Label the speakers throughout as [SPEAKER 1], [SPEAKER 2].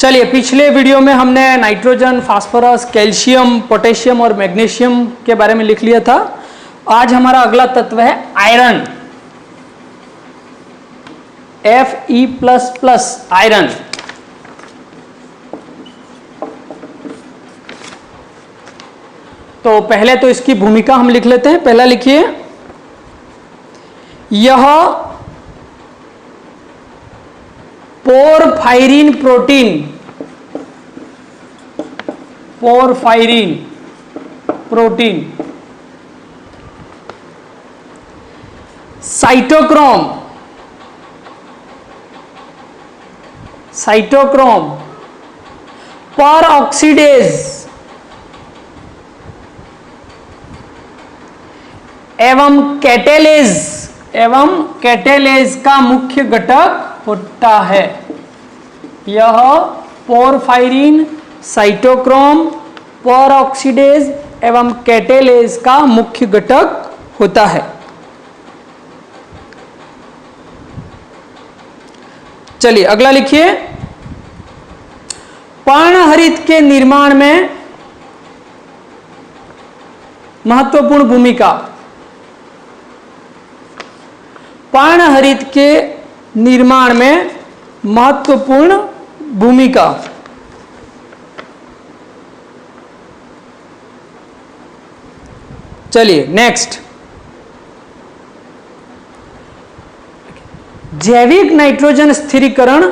[SPEAKER 1] चलिए, पिछले वीडियो में हमने नाइट्रोजन, फास्फोरस, कैल्शियम, पोटेशियम और मैग्नीशियम के बारे में लिख लिया था। आज हमारा अगला तत्व है आयरन, Fe++ आयरन। तो पहले तो इसकी भूमिका हम लिख लेते हैं। पहला लिखिए, यह पोरफायरिन प्रोटीन साइटोक्रोम पर ऑक्सीडेज एवं कैटेलेज का मुख्य घटक होता है। यह पोरफायरिन, साइटोक्रोम, पर ऑक्सीडेज एवं कैटेलेज का मुख्य घटक होता है। चलिए अगला लिखिए, पर्णहरित के निर्माण में महत्वपूर्ण भूमिका। पर्णहरित के निर्माण में महत्वपूर्ण भूमिका। चलिए नेक्स्ट, जैविक नाइट्रोजन स्थिरीकरण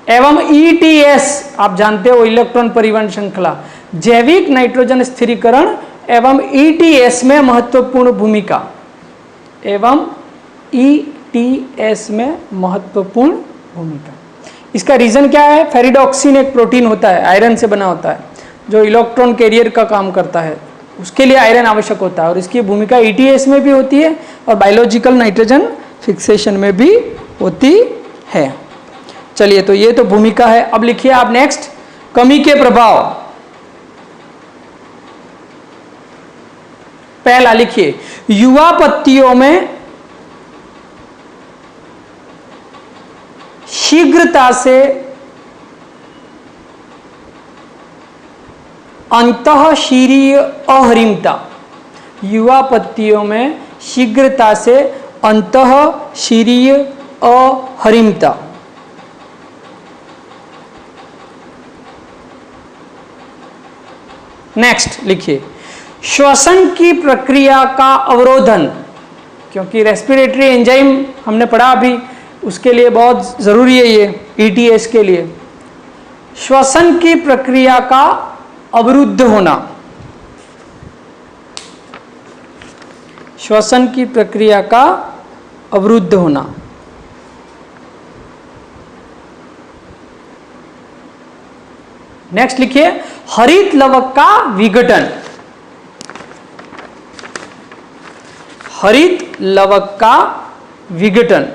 [SPEAKER 1] एवं ETS, आप जानते हो इलेक्ट्रॉन परिवहन श्रृंखला। जैविक नाइट्रोजन स्थिरीकरण एवं ETS में महत्वपूर्ण भूमिका। इसका रीजन क्या है? फेरिडोक्सिन एक प्रोटीन होता है, आयरन से बना होता है, जो इलेक्ट्रॉन कैरियर का काम करता है। उसके लिए आयरन आवश्यक होता है और इसकी भूमिका ETS में भी होती है और बायोलॉजिकल नाइट्रोजन फिक्सेशन में भी होती है। चलिए, तो ये तो भूमिका है। अब लिखिए आप नेक्स्ट, कमी के प्रभाव। पहला लिखिए, युवा पत्तियों में शीघ्रता से अंतःशिरीय अहरिमता। युवा पत्तियों में शीघ्रता से अंतःशिरीय अहरिमता। नेक्स्ट लिखिए, श्वसन की प्रक्रिया का अवरोधन, क्योंकि रेस्पिरेटरी एंजाइम हमने पढ़ा अभी, उसके लिए बहुत जरूरी है ये ETS के लिए। श्वसन की प्रक्रिया का अवरुद्ध होना। श्वसन की प्रक्रिया का अवरुद्ध होना। नेक्स्ट लिखिए, हरित लवक का विघटन। हरित लवक का विघटन।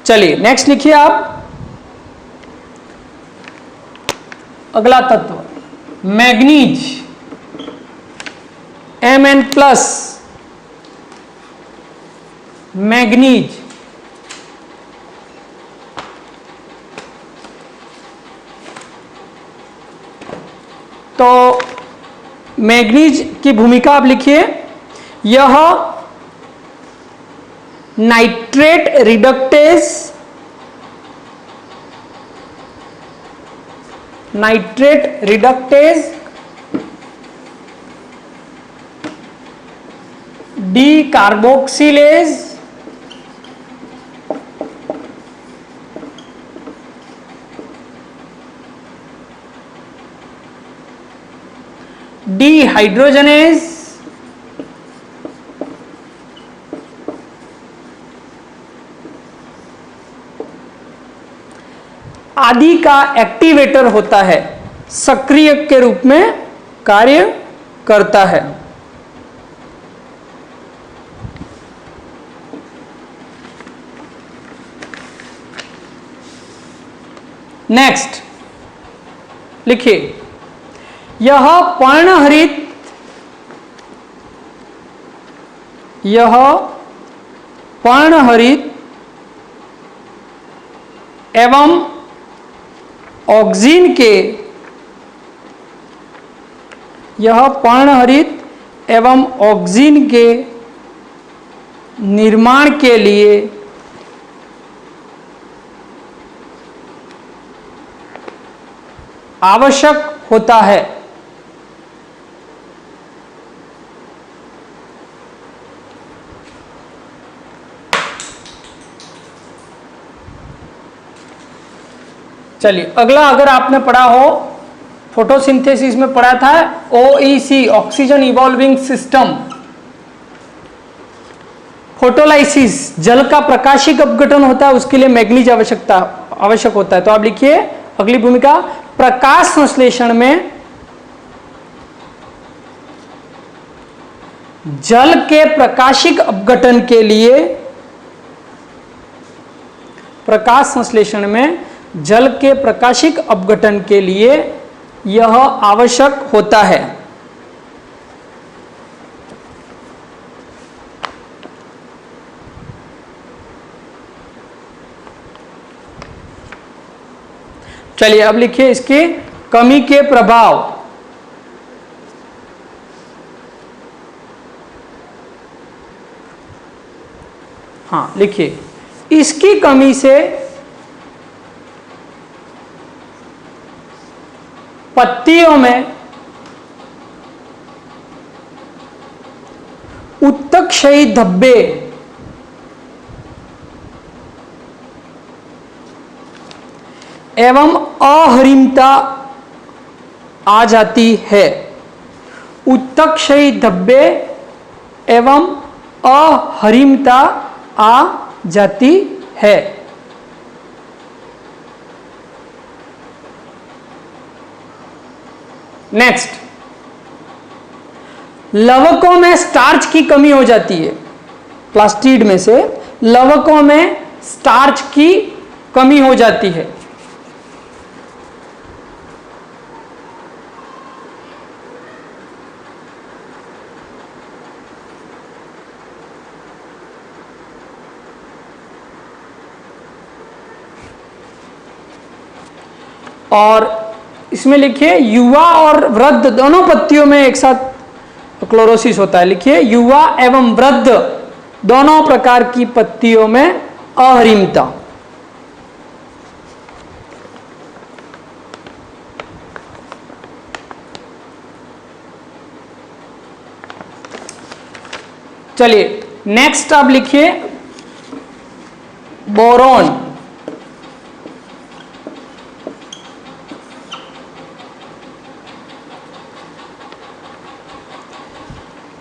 [SPEAKER 1] चलिए नेक्स्ट लिखिए आप, अगला तत्व मैग्नीज, Mn+, मैग्नीज। तो मैग्नीज की भूमिका आप लिखिए, यह नाइट्रेट रिडक्टेज डीकार्बोक्सिलेज डीहाइड्रोजनेज आदि का एक्टिवेटर होता है, सक्रियक के रूप में कार्य करता है। नेक्स्ट, लिखिए, यह पर्णहरित एवं ऑक्सीजन के निर्माण के लिए आवश्यक होता है। चलिए अगला, अगर आपने पढ़ा हो फोटोसिंथेसिस में पढ़ा था OEC, oxygen evolving system. Photolysis, जल का प्रकाशिक अपघटन होता है, उसके लिए मैग्नीज आवश्यक होता है। तो आप लिखिए अगली भूमिका, प्रकाश संश्लेषण में जल के प्रकाशिक अपघटन के लिए, प्रकाश संश्लेषण में जल के प्रकाशिक अपघटन के लिए यह आवश्यक होता है। चलिए अब लिखिए इसके कमी के प्रभाव। हाँ लिखिए, इसकी कमी से पत्तियों में उत्तकक्षयी धब्बे एवं अहरिमता आ जाती है। उत्तकक्षयी धब्बे एवं अहरिमता आ जाती है। नेक्स्ट, लवकों में स्टार्च की कमी हो जाती है। प्लास्टिड में से लवकों में स्टार्च की कमी हो जाती है। और इसमें लिखिए, युवा और वृद्ध दोनों पत्तियों में एक साथ क्लोरोसिस होता है। लिखिए, युवा एवं वृद्ध दोनों प्रकार की पत्तियों में अहरिमता। चलिए नेक्स्ट आप लिखिए, बोरॉन।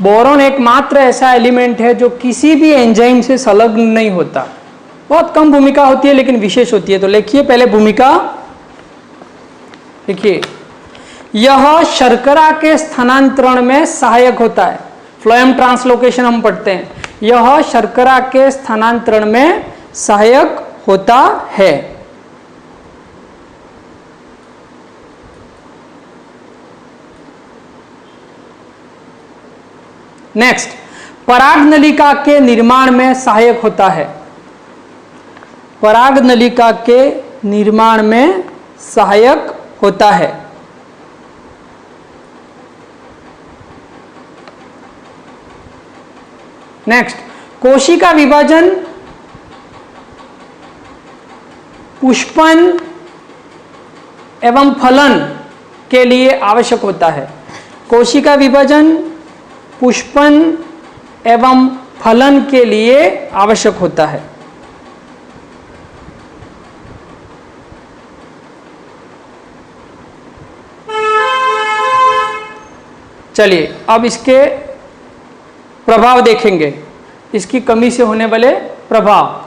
[SPEAKER 1] बोरॉन एकमात्र ऐसा एलिमेंट है जो किसी भी एंजाइम से संलग्न नहीं होता। बहुत कम भूमिका होती है लेकिन विशेष होती है। तो लिखिए पहले भूमिका, लिखिए, यह शर्करा के स्थानांतरण में सहायक होता है। फ्लोएम ट्रांसलोकेशन हम पढ़ते हैं। यह शर्करा के स्थानांतरण में सहायक होता है। नेक्स्ट, पराग नलिका के निर्माण में सहायक होता है। पराग नलिका के निर्माण में सहायक होता है। नेक्स्ट, कोशिका विभाजन, पुष्पन एवं फलन के लिए आवश्यक होता है। कोशिका विभाजन, पुष्पन एवं फलन के लिए आवश्यक होता है। चलिए अब इसके प्रभाव देखेंगे, इसकी कमी से होने वाले प्रभाव।